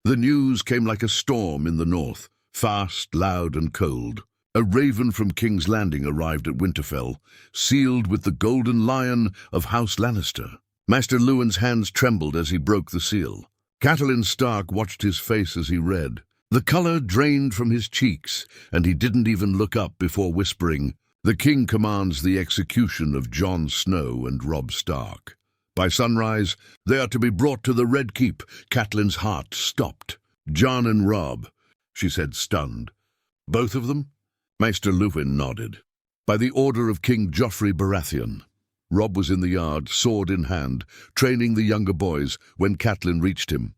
The news came like a storm in the north, fast, loud, and cold. A raven from King's Landing arrived at Winterfell, sealed with the golden lion of House Lannister. Master Lewin's hands trembled as he broke the seal. Catelyn Stark watched his face as he read. The color drained from his cheeks, and he didn't even look up before whispering, "The king commands the execution of Jon Snow and Robb Stark. By sunrise, they are to be brought to the Red Keep." Catelyn's heart stopped. "Jon and Robb," she said, stunned. "Both of them?" Maester Lewin nodded. "By the order of King Joffrey Baratheon." Robb was in the yard, sword in hand, training the younger boys when Catelyn reached him.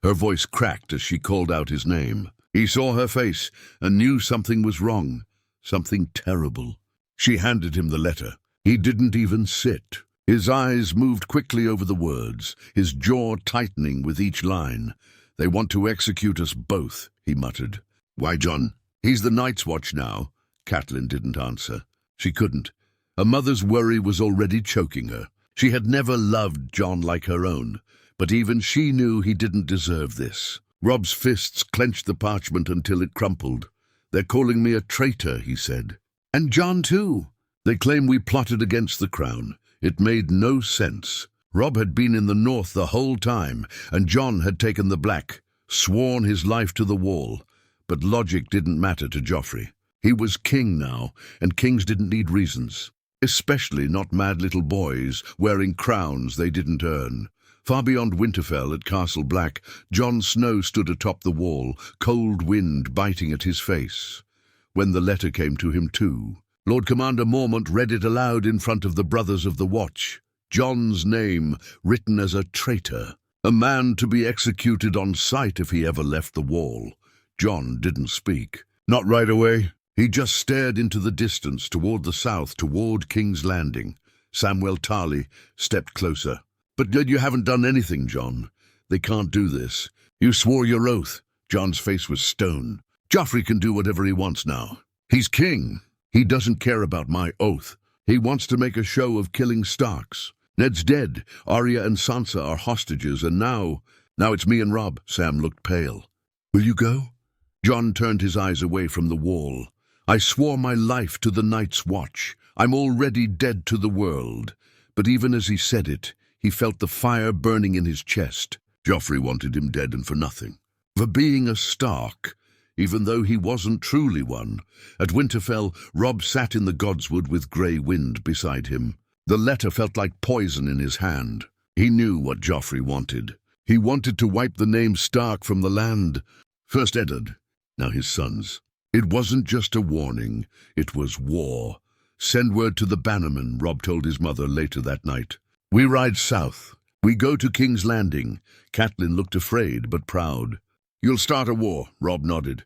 Her voice cracked as she called out his name. He saw her face and knew something was wrong, something terrible. She handed him the letter. He didn't even sit. His eyes moved quickly over the words, his jaw tightening with each line. "They want to execute us both," he muttered. "Why, Jon? He's the Night's Watch now." Catelyn didn't answer. She couldn't. A mother's worry was already choking her. She had never loved Jon like her own, but even she knew he didn't deserve this. Robb's fists clenched the parchment until it crumpled. "They're calling me a traitor," he said. "And Jon too. They claim we plotted against the crown." It made no sense. Robb had been in the north the whole time, and Jon had taken the black, sworn his life to the wall. But logic didn't matter to Joffrey. He was king now, and kings didn't need reasons. Especially not mad little boys wearing crowns they didn't earn. Far beyond Winterfell at Castle Black, Jon Snow stood atop the wall, cold wind biting at his face. When the letter came to him too, Lord Commander Mormont read it aloud in front of the Brothers of the Watch. Jon's name written as a traitor, a man to be executed on sight if he ever left the wall. Jon didn't speak. Not right away. He just stared into the distance, toward the south, toward King's Landing. Samwell Tarly stepped closer. "But you haven't done anything, Jon. They can't do this. You swore your oath." Jon's face was stone. "Joffrey can do whatever he wants now. He's king. He doesn't care about my oath. He wants to make a show of killing Starks. Ned's dead. Arya and Sansa are hostages, and now it's me and Robb." Sam looked pale. "Will you go?" Jon turned his eyes away from the wall. "I swore my life to the Night's Watch. I'm already dead to the world." But even as he said it, he felt the fire burning in his chest. Joffrey wanted him dead and for nothing. For being a Stark, even though he wasn't truly one. At Winterfell, Robb sat in the Godswood with grey wind beside him. The letter felt like poison in his hand. He knew what Joffrey wanted. He wanted to wipe the name Stark from the land. First Eddard, now his sons. It wasn't just a warning, it was war. "Send word to the bannermen," Robb told his mother later that night. "We ride south. We go to King's Landing." Catelyn looked afraid but proud. "You'll start a war," Robb nodded.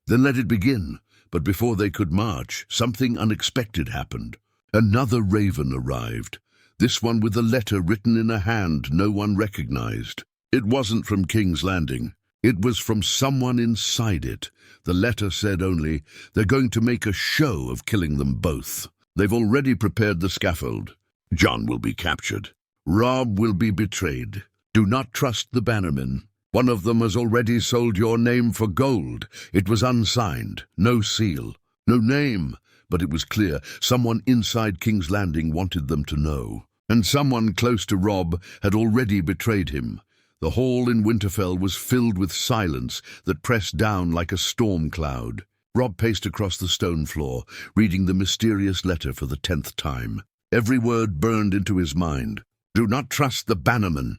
"Then let it begin." But before they could march, something unexpected happened. Another raven arrived, this one with a letter written in a hand no one recognized. It wasn't from King's Landing. It was from someone inside it. The letter said only, "They're going to make a show of killing them both. They've already prepared the scaffold. Jon will be captured. Robb will be betrayed. Do not trust the bannermen. One of them has already sold your name for gold." It was unsigned, no seal, no name, but it was clear someone inside King's Landing wanted them to know. And someone close to Robb had already betrayed him. The hall in Winterfell was filled with silence that pressed down like a storm cloud. Robb paced across the stone floor, reading the mysterious letter for the 10th time. Every word burned into his mind. "Do not trust the bannermen."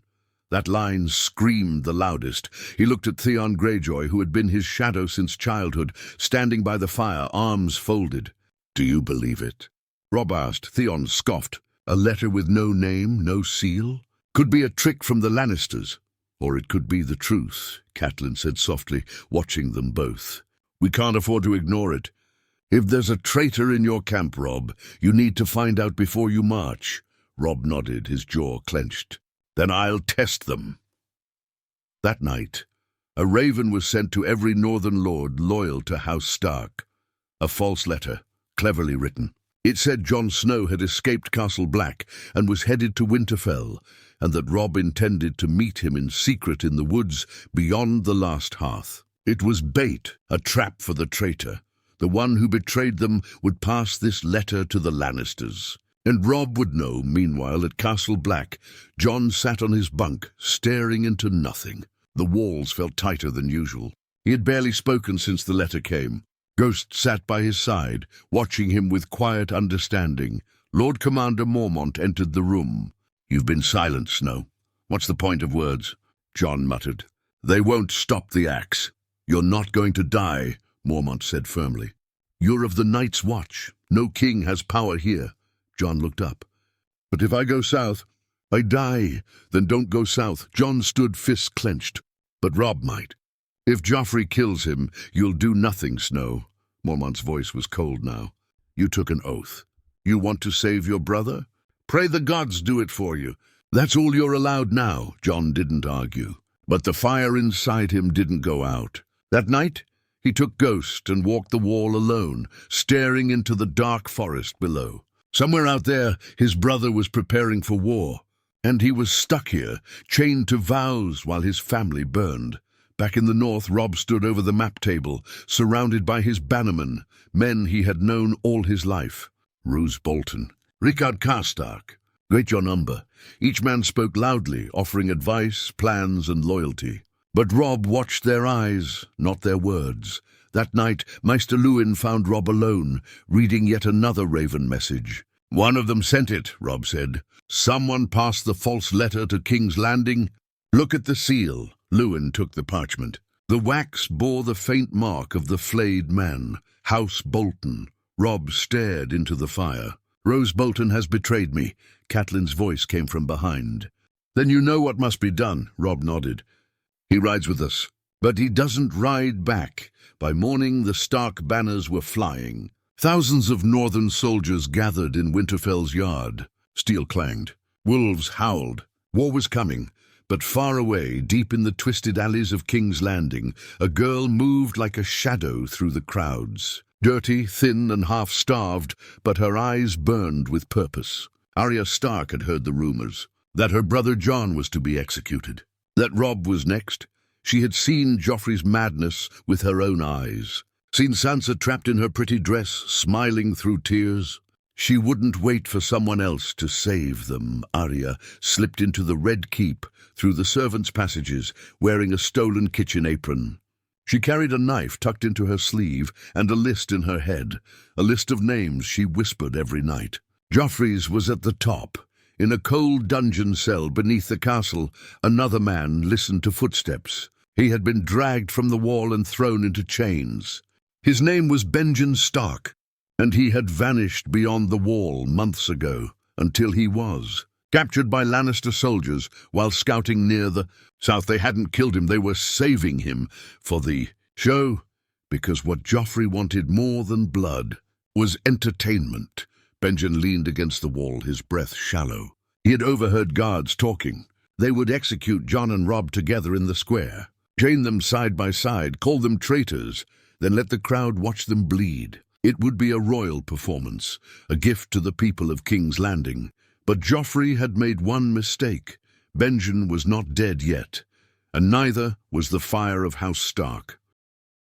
That line screamed the loudest. He looked at Theon Greyjoy, who had been his shadow since childhood, standing by the fire, arms folded. "Do you believe it?" Robb asked. Theon scoffed. "A letter with no name, no seal? Could be a trick from the Lannisters. Or it could be the truth," Catelyn said softly, watching them both. "We can't afford to ignore it. If there's a traitor in your camp, Robb, you need to find out before you march." Robb nodded, his jaw clenched. "Then I'll test them." That night, a raven was sent to every northern lord loyal to House Stark. A false letter, cleverly written. It said Jon Snow had escaped Castle Black and was headed to Winterfell, and that Robb intended to meet him in secret in the woods beyond the last hearth. It was bait, a trap for the traitor. The one who betrayed them would pass this letter to the Lannisters. And Robb would know, meanwhile, at Castle Black, Jon sat on his bunk, staring into nothing. The walls felt tighter than usual. He had barely spoken since the letter came. Ghost sat by his side, watching him with quiet understanding. Lord Commander Mormont entered the room. "You've been silent, Snow. What's the point of words?" Jon muttered. "They won't stop the axe." "You're not going to die," Mormont said firmly. "You're of the Night's Watch. No king has power here." Jon looked up. "But if I go south, I die." "Then don't go south." Jon stood, fists clenched. "But Robb might. If Joffrey kills him, you'll do nothing, Snow." Mormont's voice was cold now. "You took an oath. You want to save your brother? Pray the gods do it for you. That's all you're allowed now." Jon didn't argue. But the fire inside him didn't go out. That night, he took Ghost and walked the wall alone, staring into the dark forest below. Somewhere out there, his brother was preparing for war, and he was stuck here, chained to vows while his family burned. Back in the north, Robb stood over the map table, surrounded by his bannermen, men he had known all his life. Roose Bolton, Rickard Karstark. Great your number. Each man spoke loudly, offering advice, plans, and loyalty. But Robb watched their eyes, not their words. That night, Maester Luwin found Robb alone, reading yet another Raven message. "One of them sent it," Robb said. "Someone passed the false letter to King's Landing. Look at the seal." Luwin took the parchment. The wax bore the faint mark of the flayed man, House Bolton. Robb stared into the fire. "Roose Bolton has betrayed me." Catelyn's voice came from behind. "Then you know what must be done." Robb nodded. "He rides with us, but he doesn't ride back." By morning, the Stark banners were flying. Thousands of northern soldiers gathered in Winterfell's yard. Steel clanged. Wolves howled. War was coming. But far away, deep in the twisted alleys of King's Landing, a girl moved like a shadow through the crowds. Dirty, thin, and half-starved, but her eyes burned with purpose. Arya Stark had heard the rumors, that her brother Jon was to be executed, that Robb was next. She had seen Joffrey's madness with her own eyes, seen Sansa trapped in her pretty dress, smiling through tears. She wouldn't wait for someone else to save them. Arya slipped into the Red Keep, through the servants' passages, wearing a stolen kitchen apron. She carried a knife tucked into her sleeve and a list in her head, a list of names she whispered every night. Joffrey's was at the top. In a cold dungeon cell beneath the castle, another man listened to footsteps. He had been dragged from the wall and thrown into chains. His name was Benjen Stark, and he had vanished beyond the wall months ago, until he was captured by Lannister soldiers while scouting near the south. They hadn't killed him, they were saving him for the show, because what Joffrey wanted more than blood was entertainment. Benjen leaned against the wall, his breath shallow. He had overheard guards talking. They would execute Jon and Robb together in the square, chain them side by side, call them traitors, then let the crowd watch them bleed. It would be a royal performance, a gift to the people of King's Landing. But Joffrey had made one mistake. Benjen was not dead yet, and neither was the fire of House Stark.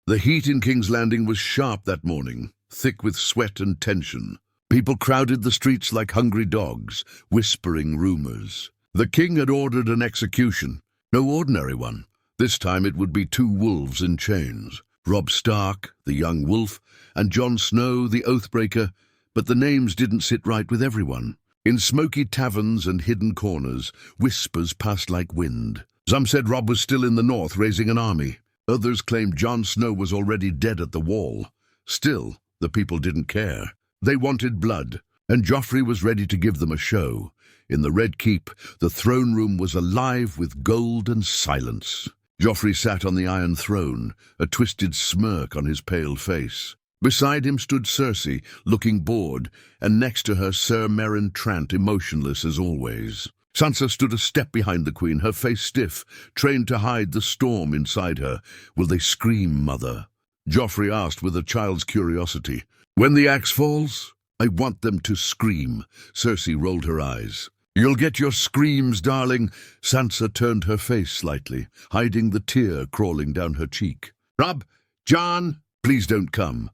The heat in King's Landing was sharp that morning, thick with sweat and tension. People crowded the streets like hungry dogs, whispering rumors. The king had ordered an execution, no ordinary one. This time it would be 2 wolves in chains. Robb Stark, the young wolf, and Jon Snow, the Oathbreaker, but the names didn't sit right with everyone. In smoky taverns and hidden corners, whispers passed like wind. Some said Robb was still in the north, raising an army. Others claimed Jon Snow was already dead at the wall. Still, the people didn't care. They wanted blood, and Joffrey was ready to give them a show. In the Red Keep, the throne room was alive with gold and silence. Joffrey sat on the Iron Throne, a twisted smirk on his pale face. Beside him stood Cersei, looking bored, and next to her Ser Meryn Trant, emotionless as always. Sansa stood a step behind the Queen, her face stiff, trained to hide the storm inside her. "Will they scream, Mother?" Joffrey asked with a child's curiosity. "When the axe falls, I want them to scream." Cersei rolled her eyes. "You'll get your screams, darling." Sansa turned her face slightly, hiding the tear crawling down her cheek. "Robb, Jon, please don't come."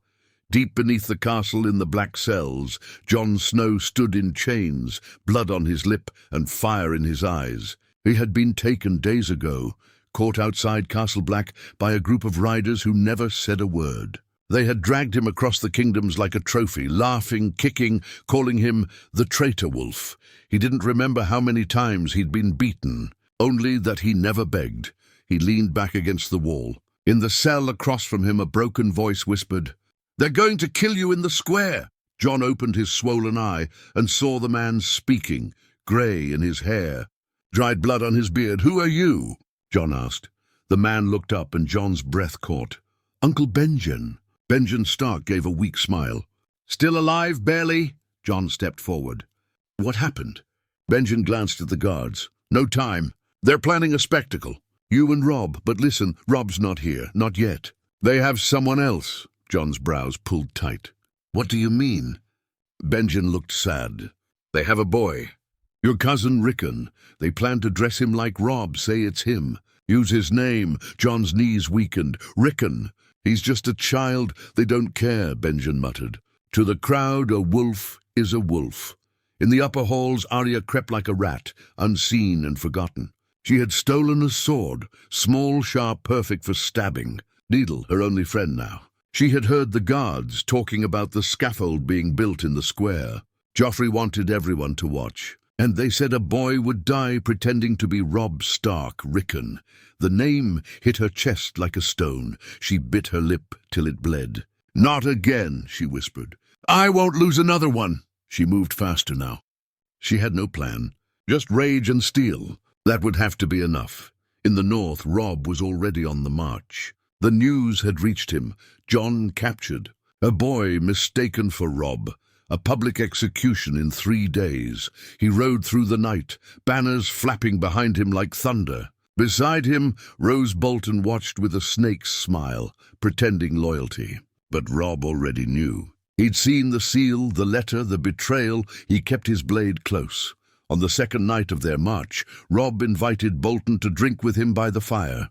Deep beneath the castle in the black cells, Jon Snow stood in chains, blood on his lip and fire in his eyes. He had been taken days ago, caught outside Castle Black by a group of riders who never said a word. They had dragged him across the kingdoms like a trophy, laughing, kicking, calling him the traitor wolf. He didn't remember how many times he'd been beaten, only that he never begged. He leaned back against the wall. In the cell across from him, a broken voice whispered, "They're going to kill you in the square." Jon opened his swollen eye and saw the man speaking, grey in his hair, dried blood on his beard. "Who are you?" Jon asked. The man looked up and Jon's breath caught. "Uncle Benjen." Benjen Stark gave a weak smile. "Still alive, barely?" Jon stepped forward. "What happened?" Benjen glanced at the guards. "No time. They're planning a spectacle. You and Robb, but listen, Robb's not here, not yet. They have someone else." Jon's brows pulled tight. "What do you mean?" Benjen looked sad. "They have a boy. Your cousin Rickon. They plan to dress him like Robb, say it's him. Use his name." Jon's knees weakened. "Rickon. He's just a child. They don't care," Benjen muttered. To the crowd, a wolf is a wolf. In the upper halls, Arya crept like a rat, unseen and forgotten. She had stolen a sword, small, sharp, perfect for stabbing. Needle, her only friend now. She had heard the guards talking about the scaffold being built in the square. Joffrey wanted everyone to watch, and they said a boy would die pretending to be Robb Stark, Rickon. The name hit her chest like a stone. She bit her lip till it bled. "Not again," she whispered. "I won't lose another one." She moved faster now. She had no plan, just rage and steel. That would have to be enough. In the north, Robb was already on the march. The news had reached him. Jon captured. A boy mistaken for Robb. A public execution in 3 days. He rode through the night, banners flapping behind him like thunder. Beside him, Rose Bolton watched with a snake's smile, pretending loyalty. But Robb already knew. He'd seen the seal, the letter, the betrayal. He kept his blade close. On the second night of their march, Robb invited Bolton to drink with him by the fire.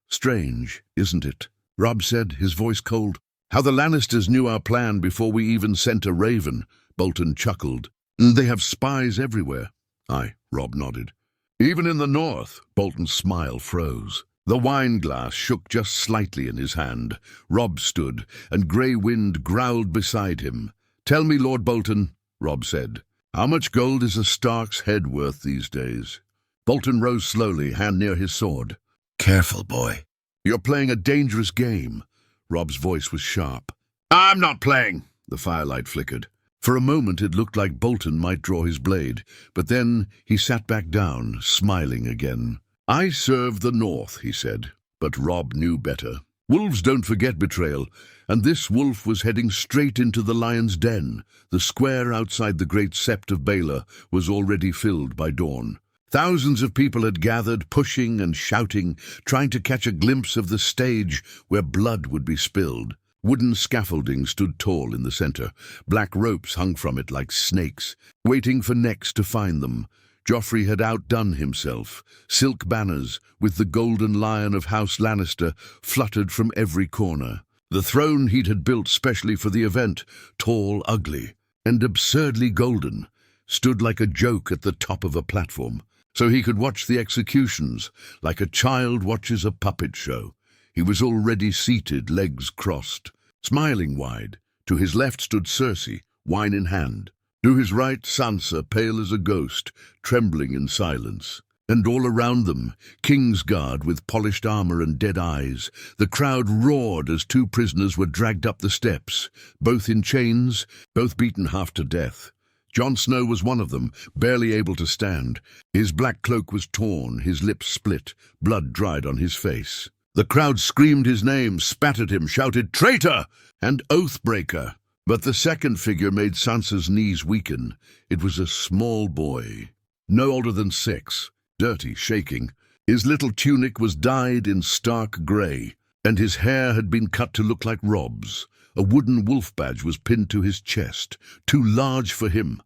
"Strange, isn't it?" Robb said, his voice cold. "How the Lannisters knew our plan before we even sent a raven." Bolton chuckled. "They have spies everywhere." "Aye," Robb nodded. "Even in the north." Bolton's smile froze. The wine glass shook just slightly in his hand. Robb stood, and grey wind growled beside him. "Tell me, Lord Bolton," Robb said, "how much gold is a Stark's head worth these days?" Bolton rose slowly, hand near his sword. "Careful, boy. You're playing a dangerous game." Robb's voice was sharp. "I'm not playing." The firelight flickered. For a moment it looked like Bolton might draw his blade, but then he sat back down, smiling again. "I serve the north," he said, but Robb knew better. Wolves don't forget betrayal, and this wolf was heading straight into the lion's den. The square outside the great sept of Baelor was already filled by dawn. Thousands of people had gathered, pushing and shouting, trying to catch a glimpse of the stage where blood would be spilled. Wooden scaffolding stood tall in the center. Black ropes hung from it like snakes, waiting for necks to find them. Joffrey had outdone himself. Silk banners, with the golden lion of House Lannister, fluttered from every corner. The throne he had built specially for the event, tall, ugly, and absurdly golden, stood like a joke at the top of a platform, so he could watch the executions, like a child watches a puppet show. He was already seated, legs crossed, smiling wide. To his left stood Cersei, wine in hand. To his right, Sansa, pale as a ghost, trembling in silence. And all around them, Kingsguard with polished armor and dead eyes. The crowd roared as 2 prisoners were dragged up the steps, both in chains, both beaten half to death. Jon Snow was one of them, barely able to stand. His black cloak was torn, his lips split, blood dried on his face. The crowd screamed his name, spat at him, shouted, "Traitor!" and "Oathbreaker." But the second figure made Sansa's knees weaken. It was a small boy, no older than 6, dirty, shaking. His little tunic was dyed in stark grey, and his hair had been cut to look like Robb's. A wooden wolf badge was pinned to his chest, too large for him.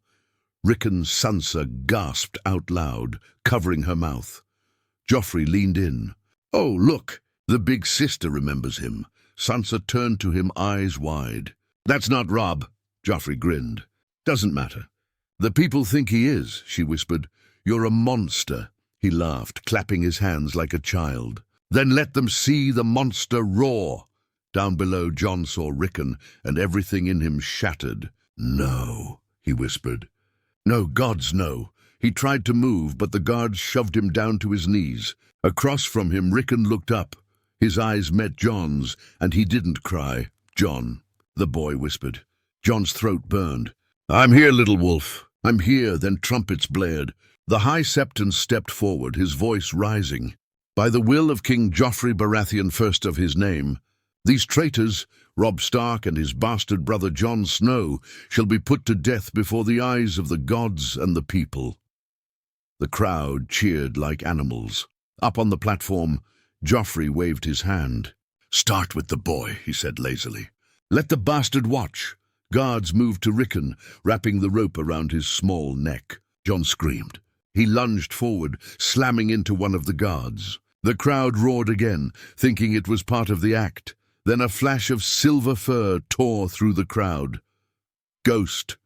Rickon's Sansa gasped out loud, covering her mouth. Joffrey leaned in. "Oh, look! The big sister remembers him." Sansa turned to him, eyes wide. "That's not Robb," Joffrey grinned. "Doesn't matter. The people think he is," she whispered. "You're a monster." He laughed, clapping his hands like a child. "Then let them see the monster roar." Down below, Jon saw Rickon, and everything in him shattered. "No," he whispered. "No, gods, no." He tried to move, but the guards shoved him down to his knees. Across from him, Rickon looked up. His eyes met Jon's, and he didn't cry. "Jon," the boy whispered. Jon's throat burned. "I'm here, little wolf. I'm here." Then trumpets blared. The High Septon stepped forward, his voice rising. "By the will of King Joffrey Baratheon, first of his name, these traitors, Robb Stark and his bastard brother Jon Snow, shall be put to death before the eyes of the gods and the people." The crowd cheered like animals. Up on the platform, Joffrey waved his hand. "Start with the boy," he said lazily. "Let the bastard watch." Guards moved to Rickon, wrapping the rope around his small neck. Jon screamed. He lunged forward, slamming into one of the guards. The crowd roared again, thinking it was part of the act. Then a flash of silver fur tore through the crowd. Ghost.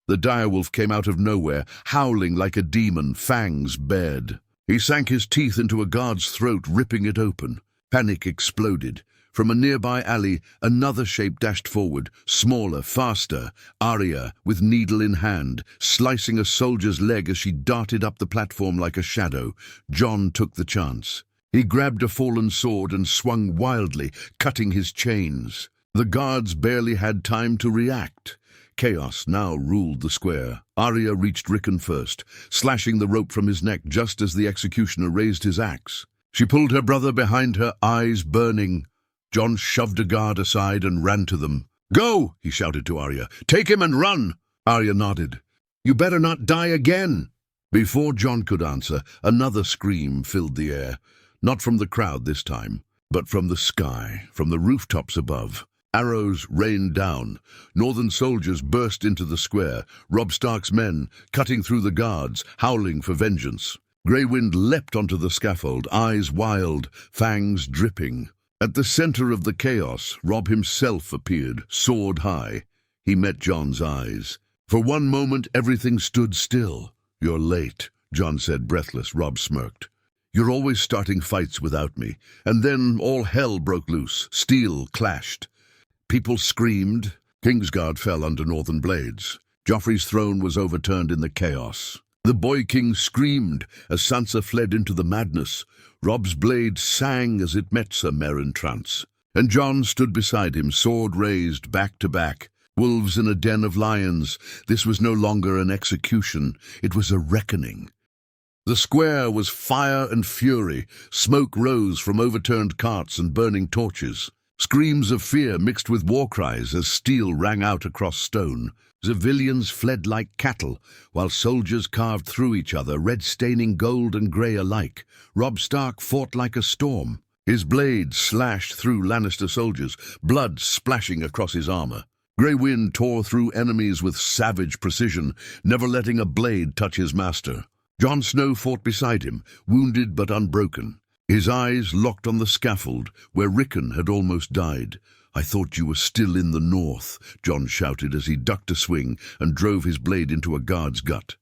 The direwolf came out of nowhere, howling like a demon, fangs bared. He sank his teeth into a guard's throat, ripping it open. Panic exploded. From a nearby alley, another shape dashed forward, smaller, faster. Arya, with needle in hand, slicing a soldier's leg as she darted up the platform like a shadow. Jon took the chance. He grabbed a fallen sword and swung wildly, cutting his chains. The guards barely had time to react. Chaos now ruled the square. Arya reached Rickon first, slashing the rope from his neck just as the executioner raised his axe. She pulled her brother behind her, eyes burning. Jon shoved a guard aside and ran to them. "Go!" he shouted to Arya. "Take him and run!" Arya nodded. "You better not die again!" Before Jon could answer, another scream filled the air. Not from the crowd this time, but from the sky, from the rooftops above. Arrows rained down. Northern soldiers burst into the square, Robb Stark's men, cutting through the guards, howling for vengeance. Grey Wind leapt onto the scaffold, eyes wild, fangs dripping. At the center of the chaos, Robb himself appeared, sword high. He met Jon's eyes. For one moment, everything stood still. "You're late," Jon said, breathless. Robb smirked. "You're always starting fights without me." And then all hell broke loose. Steel clashed. People screamed. Kingsguard fell under northern blades. Joffrey's throne was overturned in the chaos. The boy king screamed as Sansa fled into the madness. Robb's blade sang as it met Sir Meryn Trance. And Jon stood beside him, sword raised, back to back. Wolves in a den of lions. This was no longer an execution. It was a reckoning. The square was fire and fury. Smoke rose from overturned carts and burning torches. Screams of fear mixed with war cries as steel rang out across stone. Civilians fled like cattle, while soldiers carved through each other, red staining gold and grey alike. Robb Stark fought like a storm. His blade slashed through Lannister soldiers, blood splashing across his armor. Grey Wind tore through enemies with savage precision, never letting a blade touch his master. Jon Snow fought beside him, wounded but unbroken. His eyes locked on the scaffold, where Rickon had almost died. "I thought you were still in the north," Jon shouted as he ducked a swing and drove his blade into a guard's gut.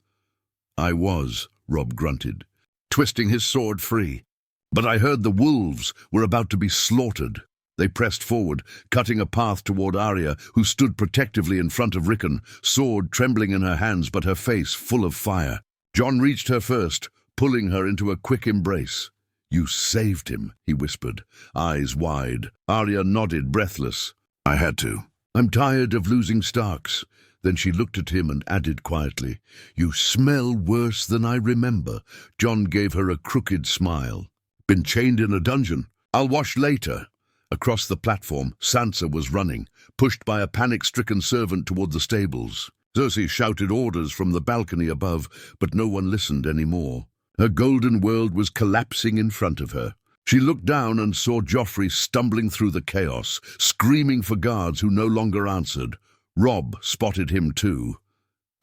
"I was," Robb grunted, twisting his sword free. "But I heard the wolves were about to be slaughtered." They pressed forward, cutting a path toward Arya, who stood protectively in front of Rickon, sword trembling in her hands but her face full of fire. Jon reached her first, pulling her into a quick embrace. "You saved him," he whispered, eyes wide. Arya nodded, breathless. "I had to. I'm tired of losing Starks." Then she looked at him and added quietly, "You smell worse than I remember." Jon gave her a crooked smile. "Been chained in a dungeon. I'll wash later." Across the platform, Sansa was running, pushed by a panic-stricken servant toward the stables. Cersei shouted orders from the balcony above, but no one listened anymore. Her golden world was collapsing in front of her. She looked down and saw Joffrey stumbling through the chaos, screaming for guards who no longer answered. Robb spotted him too.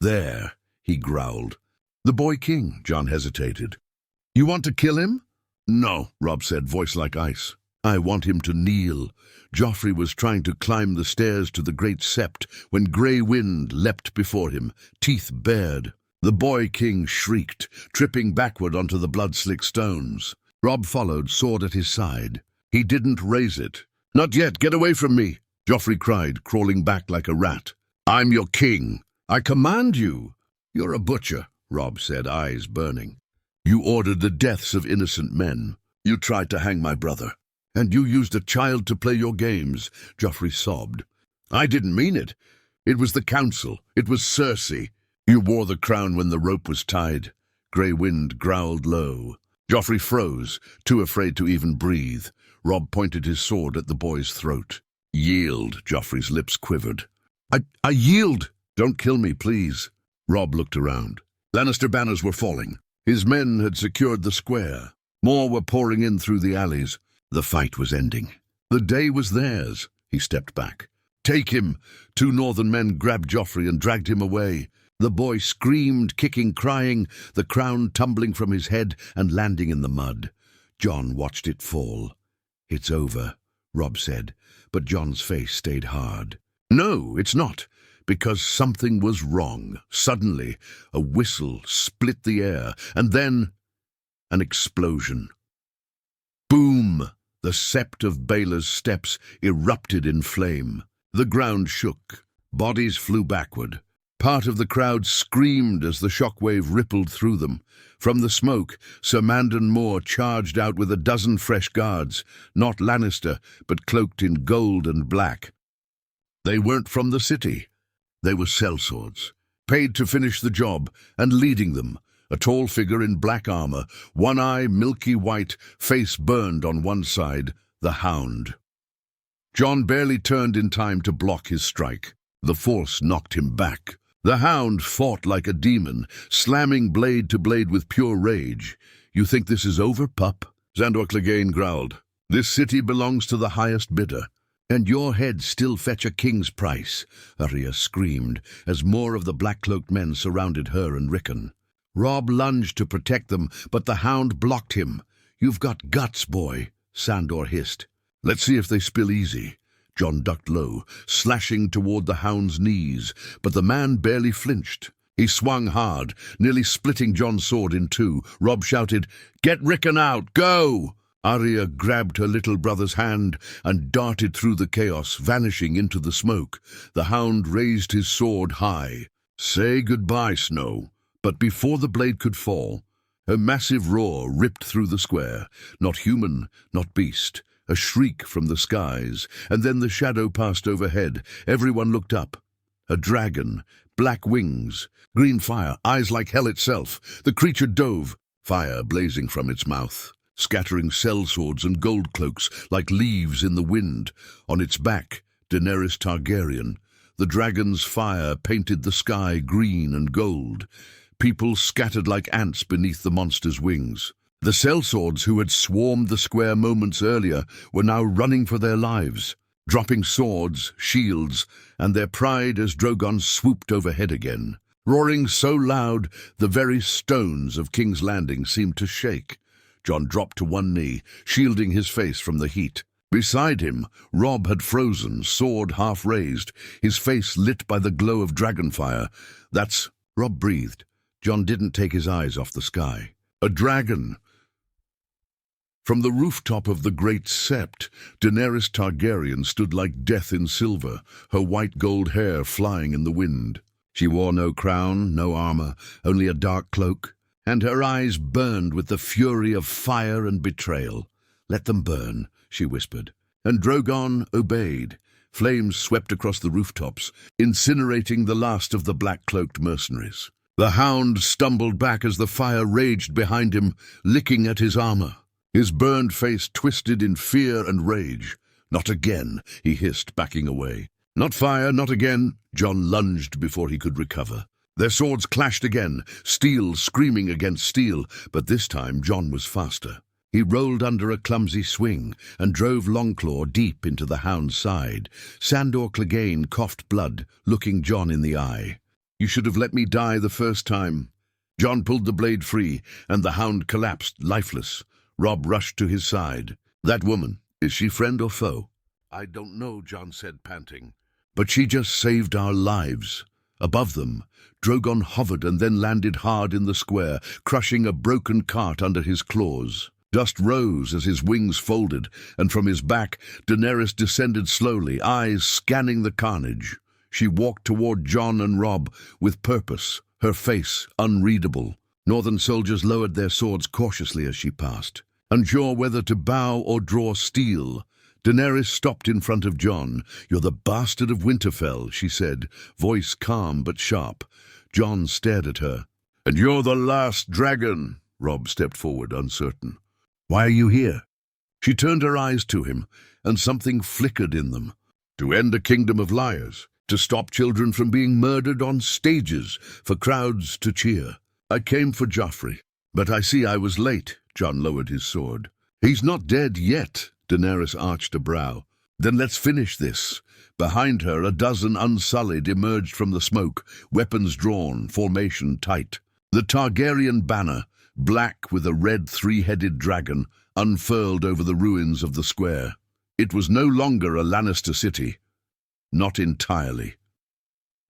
There, he growled. "The boy king," Jon hesitated. "You want to kill him?" "No," Robb said, voice like ice. "I want him to kneel." Joffrey was trying to climb the stairs to the great sept when grey wind leapt before him, teeth bared. The boy king shrieked, tripping backward onto the blood-slick stones. Robb followed, sword at his side. He didn't raise it. "Not yet, get away from me," Joffrey cried, crawling back like a rat. "I'm your king. I command you." "You're a butcher," Robb said, eyes burning. "You ordered the deaths of innocent men. You tried to hang my brother. And you used a child to play your games," Joffrey sobbed. "I didn't mean it. It was the council. It was Cersei. You wore the crown when the rope was tied." Grey wind growled low. Joffrey froze, too afraid to even breathe. Robb pointed his sword at the boy's throat. "Yield," Joffrey's lips quivered. I yield." "Don't kill me, please." Robb looked around. Lannister banners were falling. His men had secured the square. More were pouring in through the alleys. The fight was ending. The day was theirs. He stepped back. "Take him!" Two northern men grabbed Joffrey and dragged him away. The boy screamed, kicking, crying, the crown tumbling from his head and landing in the mud. Jon watched it fall. "It's over," Robb said, but Jon's face stayed hard. "No, it's not, because something was wrong." Suddenly, a whistle split the air, and then an explosion. Boom! The sept of Baela's steps erupted in flame. The ground shook. Bodies flew backward. Part of the crowd screamed as the shockwave rippled through them. From the smoke, Sir Mandan Moore charged out with a dozen fresh guards, not Lannister, but cloaked in gold and black. They weren't from the city. They were sellswords, paid to finish the job, and leading them, a tall figure in black armor, one eye milky white, face burned on one side, the Hound. Jon barely turned in time to block his strike. The force knocked him back. The Hound fought like a demon, slamming blade to blade with pure rage. "You think this is over, pup?" Sandor Clegane growled. "This city belongs to the highest bidder. "And your heads still fetch a king's price," Arya screamed, as more of the black-cloaked men surrounded her and Rickon. Robb lunged to protect them, but the Hound blocked him. "You've got guts, boy," Sandor hissed. "Let's see if they spill easy." Jon ducked low, slashing toward the Hound's knees, but the man barely flinched. He swung hard, nearly splitting Jon's sword in two. Robb shouted, "Get Rickon out! Go!" Arya grabbed her little brother's hand and darted through the chaos, vanishing into the smoke. The Hound raised his sword high. "Say goodbye, Snow." But before the blade could fall, a massive roar ripped through the square. Not human, not beast. A shriek from the skies, and then the shadow passed overhead. Everyone looked up. A dragon, black wings, green fire, eyes like hell itself. The creature dove, fire blazing from its mouth, scattering sellswords and gold cloaks like leaves in the wind. On its back, Daenerys Targaryen. The dragon's fire painted the sky green and gold. People scattered like ants beneath the monster's wings. The sellswords who had swarmed the square moments earlier were now running for their lives, dropping swords, shields, and their pride as Drogon swooped overhead again. Roaring so loud, the very stones of King's Landing seemed to shake. Jon dropped to one knee, shielding his face from the heat. Beside him, Robb had frozen, sword half raised, his face lit by the glow of dragonfire. "That's—" Robb breathed. Jon didn't take his eyes off the sky. "A dragon!" From the rooftop of the great sept, Daenerys Targaryen stood like death in silver, her white gold hair flying in the wind. She wore no crown, no armor, only a dark cloak, and her eyes burned with the fury of fire and betrayal. "Let them burn," she whispered. And Drogon obeyed. Flames swept across the rooftops, incinerating the last of the black-cloaked mercenaries. The Hound stumbled back as the fire raged behind him, licking at his armor. His burned face twisted in fear and rage. "Not again," he hissed, backing away. "Not fire, not again." Jon lunged before he could recover. Their swords clashed again, steel screaming against steel, but this time Jon was faster. He rolled under a clumsy swing and drove Longclaw deep into the Hound's side. Sandor Clegane coughed blood, looking Jon in the eye. You should have let me die the first time." Jon pulled the blade free, and the hound collapsed, lifeless. Robb rushed to his side. "That woman, is she friend or foe?" "I don't know," Jon said, panting. "But she just saved our lives." Above them, Drogon hovered and then landed hard in the square, crushing a broken cart under his claws. Dust rose as his wings folded, and from his back, Daenerys descended slowly, eyes scanning the carnage. She walked toward Jon and Robb with purpose, her face unreadable. Northern soldiers lowered their swords cautiously as she passed, unsure whether to bow or draw steel. Daenerys stopped in front of Jon. "You're the bastard of Winterfell," she said, voice calm but sharp. Jon stared at her. "And you're the last dragon." Robb stepped forward, uncertain. "Why are you here?" She turned her eyes to him, and something flickered in them. "To end a kingdom of liars, to stop children from being murdered on stages, for crowds to cheer. I came for Joffrey, but I see I was late." Jon lowered his sword. "He's not dead yet." Daenerys arched a brow. "Then let's finish this." Behind her, a dozen unsullied emerged from the smoke, weapons drawn, formation tight. The Targaryen banner, black with a red three-headed dragon, unfurled over the ruins of the square. It was no longer a Lannister city. Not entirely.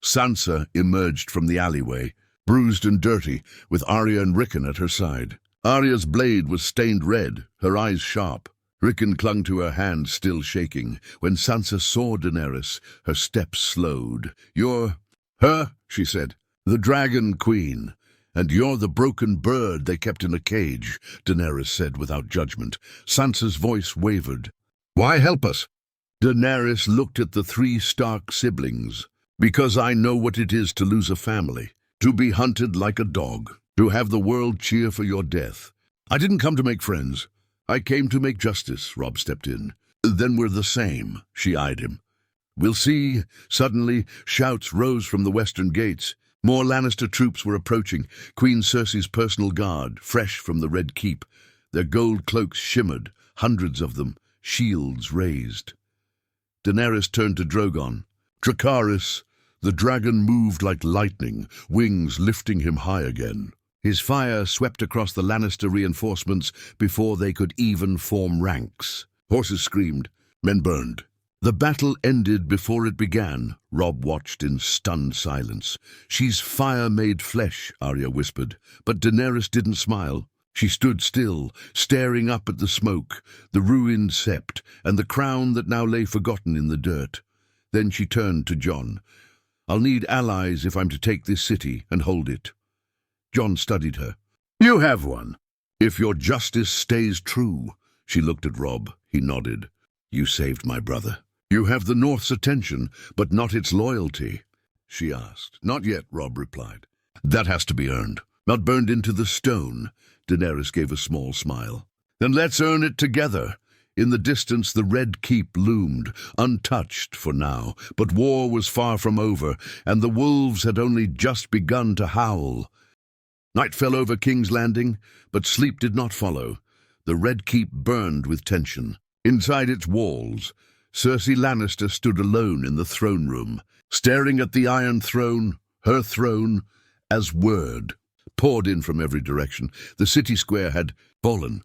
Sansa emerged from the alleyway, bruised and dirty, with Arya and Rickon at her side. Arya's blade was stained red, her eyes sharp. Rickon clung to her hand, still shaking. When Sansa saw Daenerys, her steps slowed. "You're her," she said, "the Dragon Queen. And you're the broken bird they kept in a cage," Daenerys said without judgment. Sansa's voice wavered. "Why help us?" Daenerys looked at the three Stark siblings. "Because I know what it is to lose a family, to be hunted like a dog, to have the world cheer for your death. I didn't come to make friends. I came to make justice," Robb stepped in. "Then we're the same," she eyed him. "We'll see." Suddenly, shouts rose from the western gates. More Lannister troops were approaching, Queen Cersei's personal guard, fresh from the Red Keep. Their gold cloaks shimmered, hundreds of them, shields raised. Daenerys turned to Drogon. "Dracarys." The dragon moved like lightning, wings lifting him high again. His fire swept across the Lannister reinforcements before they could even form ranks. Horses screamed, men burned. The battle ended before it began. Robb watched in stunned silence. "She's fire-made flesh," Arya whispered, but Daenerys didn't smile. She stood still, staring up at the smoke, the ruined sept, and the crown that now lay forgotten in the dirt. Then she turned to Jon. "I'll need allies if I'm to take this city and hold it." Jon studied her. "You have one. If your justice stays true." She looked at Robb. He nodded. "You saved my brother." "You have the North's attention, but not its loyalty?" she asked. "Not yet," Robb replied. "That has to be earned, not burned into the stone." Daenerys gave a small smile. "Then let's earn it together." In the distance, the Red Keep loomed, untouched for now, but war was far from over, and the wolves had only just begun to howl. Night fell over King's Landing, but sleep did not follow. The Red Keep burned with tension. Inside its walls, Cersei Lannister stood alone in the throne room, staring at the Iron Throne, her throne, as word poured in from every direction. The city square had fallen.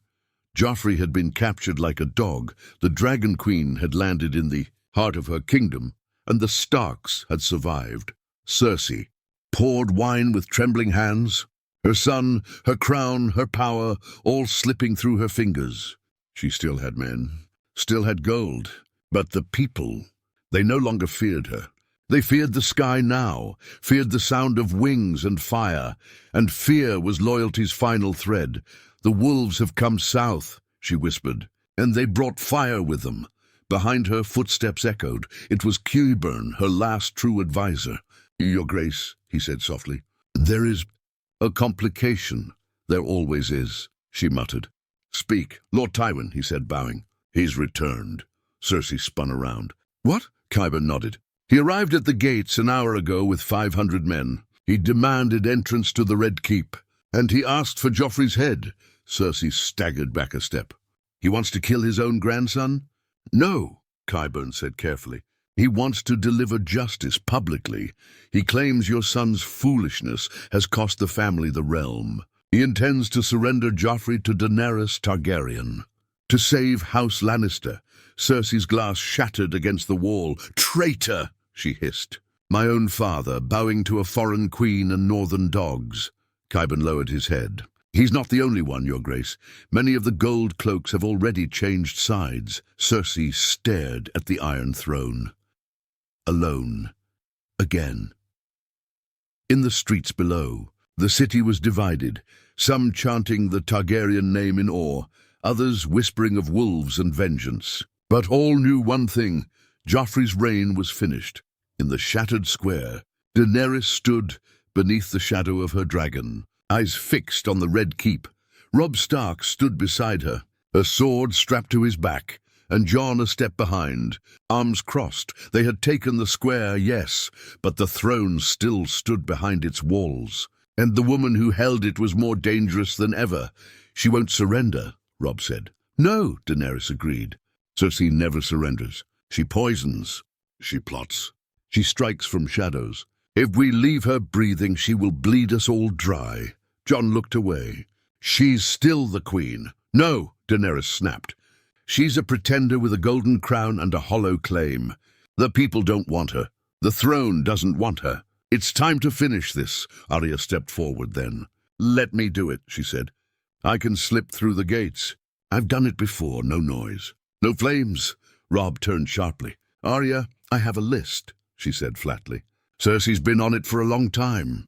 Joffrey had been captured like a dog. The Dragon Queen had landed in the heart of her kingdom, and the Starks had survived. Cersei poured wine with trembling hands, her son, her crown, her power, all slipping through her fingers. She still had men, still had gold, but the people, they no longer feared her. They feared the sky now, feared the sound of wings and fire, and fear was loyalty's final thread. "The wolves have come south," she whispered, "and they brought fire with them." Behind her, footsteps echoed. It was Qyburn, her last true advisor. "Your Grace," he said softly, "there is a complication." "There always is," she muttered. "Speak." "Lord Tywin," he said, bowing. "He's returned." Cersei spun around. "What?" Qyburn nodded. "He arrived at the gates an hour ago with 500 men. He demanded entrance to the Red Keep, and he asked for Joffrey's head." Cersei staggered back a step. "He wants to kill his own grandson?" "No," Qyburn said carefully. He wants to deliver justice publicly. He claims your son's foolishness has cost the family the realm. He intends to surrender Joffrey to Daenerys Targaryen. To save House Lannister. Cersei's glass shattered against the wall. "Traitor!" she hissed. "My own father, bowing to a foreign queen and northern dogs." Qyburn lowered his head. "He's not the only one, Your Grace. Many of the gold cloaks have already changed sides." Cersei stared at the Iron Throne. Alone. Again. In the streets below, the city was divided, some chanting the Targaryen name in awe, others whispering of wolves and vengeance. But all knew one thing: Joffrey's reign was finished. In the shattered square, Daenerys stood beneath the shadow of her dragon, eyes fixed on the Red Keep. Robb Stark stood beside her, a sword strapped to his back, and Jon a step behind, arms crossed. They had taken the square, yes, but the throne still stood behind its walls, and the woman who held it was more dangerous than ever. "She won't surrender," Robb said. "No," Daenerys agreed. "Cersei never surrenders. She poisons. She plots. She strikes from shadows. If we leave her breathing, she will bleed us all dry." Jon looked away. "She's still the queen." "No," Daenerys snapped. "She's a pretender with a golden crown and a hollow claim. The people don't want her. The throne doesn't want her. It's time to finish this." Arya stepped forward then. "Let me do it," she said. "I can slip through the gates. I've done it before, no noise. No flames." Robb turned sharply. "Arya, I have a list," she said flatly. "Cersei's been on it for a long time."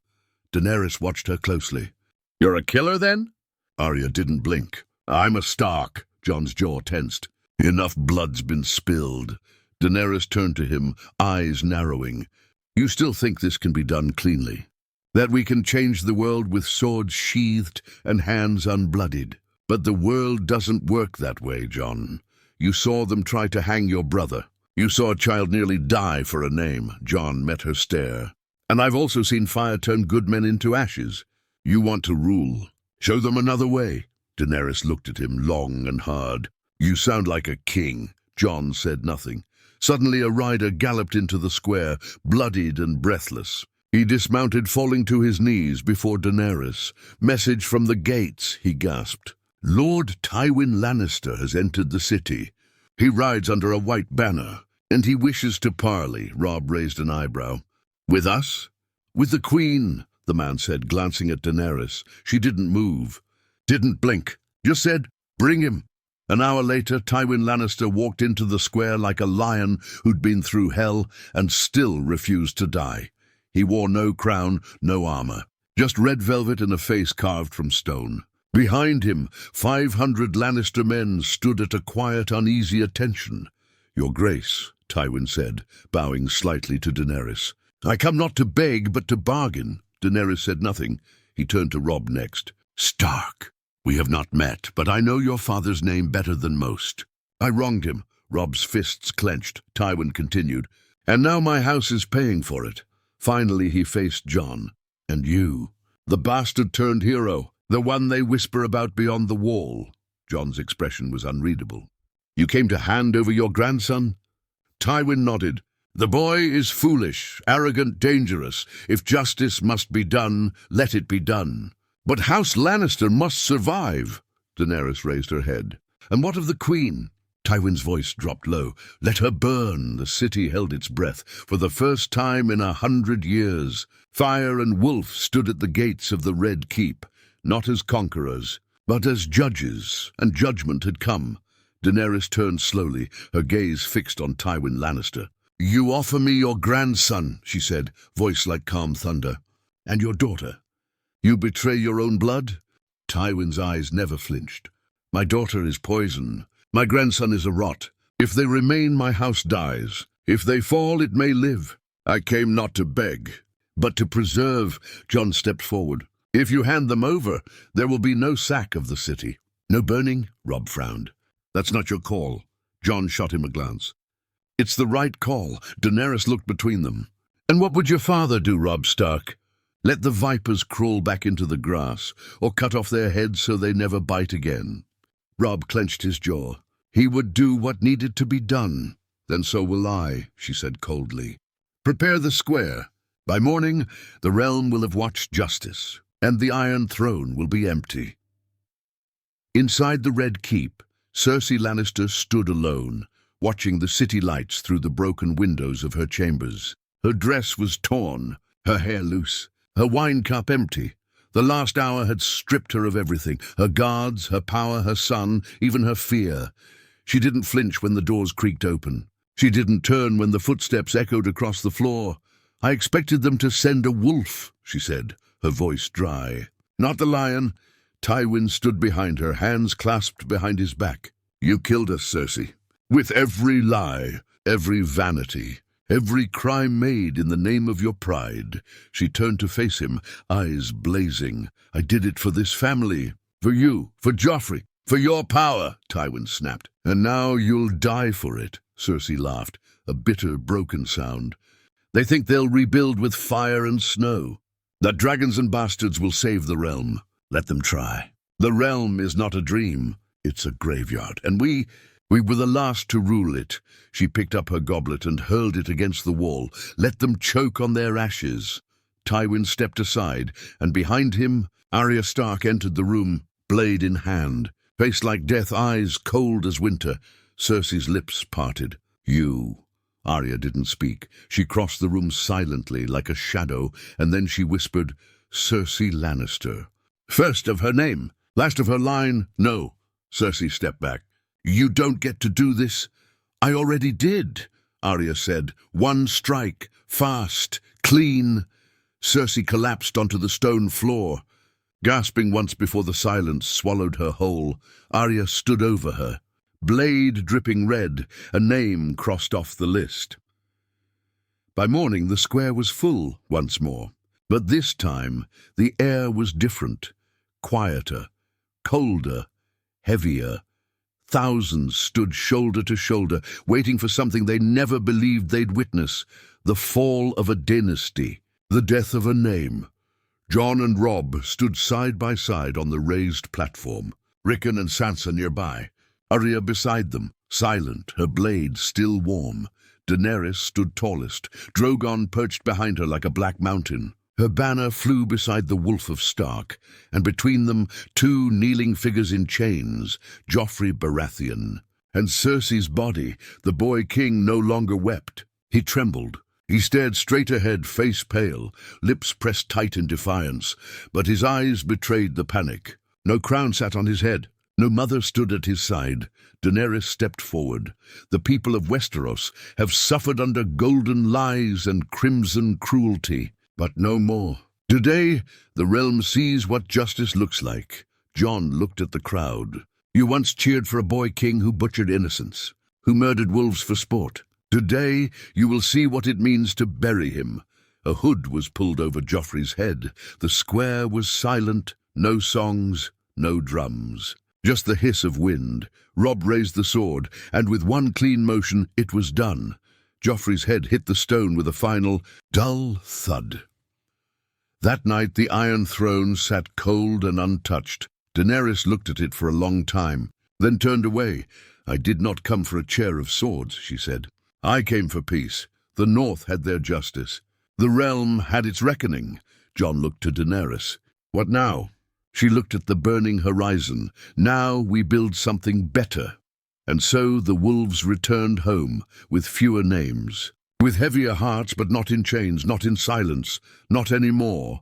Daenerys watched her closely. "You're a killer, then?" Arya didn't blink. "I'm a Stark." Jon's jaw tensed. "Enough blood's been spilled." Daenerys turned to him, eyes narrowing. "You still think this can be done cleanly? That we can change the world with swords sheathed and hands unbloodied? But the world doesn't work that way, Jon. You saw them try to hang your brother. You saw a child nearly die for a name." Jon met her stare. "And I've also seen fire turn good men into ashes. You want to rule. Show them another way." Daenerys looked at him long and hard. "You sound like a king." Jon said nothing. Suddenly a rider galloped into the square, bloodied and breathless. He dismounted, falling to his knees before Daenerys. "Message from the gates," he gasped. "Lord Tywin Lannister has entered the city. He rides under a white banner, and he wishes to parley." Robb raised an eyebrow. "With us?" "With the Queen," the man said, glancing at Daenerys. She didn't move. Didn't blink, just said, "Bring him." An hour later, Tywin Lannister walked into the square like a lion who'd been through hell and still refused to die. He wore no crown, no armor, just red velvet and a face carved from stone. Behind him, 500 Lannister men stood at a quiet, uneasy attention. "Your Grace," Tywin said, bowing slightly to Daenerys. "I come not to beg, but to bargain." Daenerys said nothing. He turned to Robb next. "Stark, we have not met, but I know your father's name better than most. I wronged him." Robb's fists clenched. Tywin continued. "And now my house is paying for it." Finally he faced Jon. "And you, the bastard-turned hero, the one they whisper about beyond the wall." Jon's expression was unreadable. "You came to hand over your grandson?" Tywin nodded. "The boy is foolish, arrogant, dangerous. If justice must be done, let it be done. But House Lannister must survive." Daenerys raised her head. "And what of the Queen?" Tywin's voice dropped low. "Let her burn." The city held its breath. For the first time in 100 years, Fire and Wolf stood at the gates of the Red Keep, not as conquerors, but as judges, and judgment had come. Daenerys turned slowly, her gaze fixed on Tywin Lannister. "You offer me your grandson," she said, voice like calm thunder. "And your daughter. You betray your own blood?" Tywin's eyes never flinched. "My daughter is poison. My grandson is a rot. If they remain, my house dies. If they fall, it may live. I came not to beg, but to preserve." Jon stepped forward. "If you hand them over, there will be no sack of the city." "No burning?" Robb frowned. "That's not your call." Jon shot him a glance. "It's the right call." Daenerys looked between them. "And what would your father do, Robb Stark? Let the vipers crawl back into the grass, or cut off their heads so they never bite again?" Robb clenched his jaw. "He would do what needed to be done." Then so will I, she said coldly. Prepare the square. By morning, the realm will have watched justice, and the Iron Throne will be empty. Inside the Red Keep, Cersei Lannister stood alone, watching the city lights through the broken windows of her chambers. Her dress was torn, her hair loose, her wine cup empty. The last hour had stripped her of everything, her guards, her power, her son, even her fear. She didn't flinch when the doors creaked open. She didn't turn when the footsteps echoed across the floor. I expected them to send a wolf, she said, her voice dry. Not the lion. Tywin stood behind her, hands clasped behind his back. You killed us, Cersei. With every lie, every vanity, every crime made in the name of your pride. She turned to face him, eyes blazing. I did it for this family, for you, for Joffrey, for your power, Tywin snapped. And now you'll die for it, Cersei laughed, a bitter, broken sound. They think they'll rebuild with fire and snow. That dragons and bastards will save the realm. Let them try. The realm is not a dream, it's a graveyard, and we were the last to rule it. She picked up her goblet and hurled it against the wall. Let them choke on their ashes. Tywin stepped aside, and behind him, Arya Stark entered the room, blade in hand, face like death, eyes cold as winter. Cersei's lips parted. You. Arya didn't speak. She crossed the room silently, like a shadow, and then she whispered, Cersei Lannister. First of her name, last of her line, no. Cersei stepped back. You don't get to do this. I already did, Arya said. One strike, fast, clean. Cersei collapsed onto the stone floor. Gasping once before the silence swallowed her whole, Arya stood over her. Blade dripping red, a name crossed off the list. By morning the square was full once more, but this time the air was different, quieter, colder, heavier. Thousands stood shoulder to shoulder, waiting for something they never believed they'd witness, the fall of a dynasty, the death of a name. Jon and Robb stood side by side on the raised platform, Rickon and Sansa nearby. Arya beside them, silent, her blade still warm. Daenerys stood tallest, Drogon perched behind her like a black mountain. Her banner flew beside the Wolf of Stark, and between them two kneeling figures in chains, Joffrey Baratheon. And Cersei's body, the boy king, no longer wept. He trembled. He stared straight ahead, face pale, lips pressed tight in defiance, but his eyes betrayed the panic. No crown sat on his head. No mother stood at his side. Daenerys stepped forward. The people of Westeros have suffered under golden lies and crimson cruelty, but no more. Today, the realm sees what justice looks like. Jon looked at the crowd. You once cheered for a boy king who butchered innocents, who murdered wolves for sport. Today, you will see what it means to bury him. A hood was pulled over Joffrey's head. The square was silent, no songs, no drums. Just the hiss of wind. Robb raised the sword, and with one clean motion, it was done. Joffrey's head hit the stone with a final, dull thud. That night the Iron Throne sat cold and untouched. Daenerys looked at it for a long time, then turned away. I did not come for a chair of swords, she said. I came for peace. The North had their justice. The realm had its reckoning. Jon looked to Daenerys. What now? She looked at the burning horizon. Now we build something better. And so the wolves returned home, with fewer names, with heavier hearts, but not in chains, not in silence, not anymore.